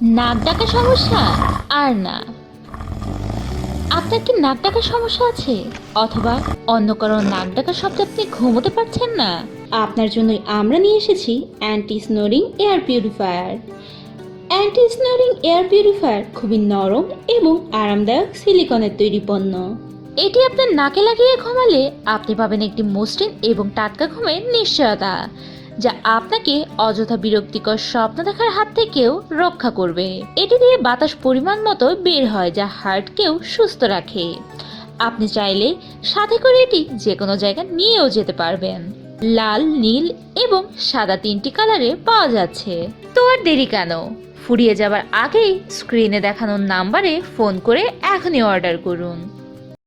নাক ডাকা সমস্যা? আর না। আপনার কি নাক ডাকার সমস্যা আছে, অথবা অন্য কারো নাক ডাকার শব্দে আপনি ঘুমোতে পারছেন না? আপনার জন্যই আমরা নিয়ে এসেছি anti snoring air purifier. Anti snoring air purifier খুবই নরম এবং আরামদায়ক সিলিকনের তৈরি পণ্য। এটি আপনার নাকে লাগিয়ে ঘুমালে আপনি পাবেন একটি মসৃণ এবং টাটকা ঘুমের নিশ্চয়তা, যা আপনাকে অযথা বিরক্তিকর স্বপ্ন দেখার হাত থেকেও রক্ষা করবে। এটি দিয়ে বাতাস পরিমাণ মতো বের হয়, যা হার্টকেও সুস্থ রাখে। আপনি চাইলে সাথে করে এটি যে কোনো জায়গায় নিয়েও যেতে পারবেন। লাল, নীল এবং সাদা 3টি কালারে পাওয়া যাচ্ছে। তো আর দেরি কেন? ফুরিয়ে যাবার আগেই স্ক্রিনে দেখানো নাম্বারে ফোন করে এখনই অর্ডার করুন।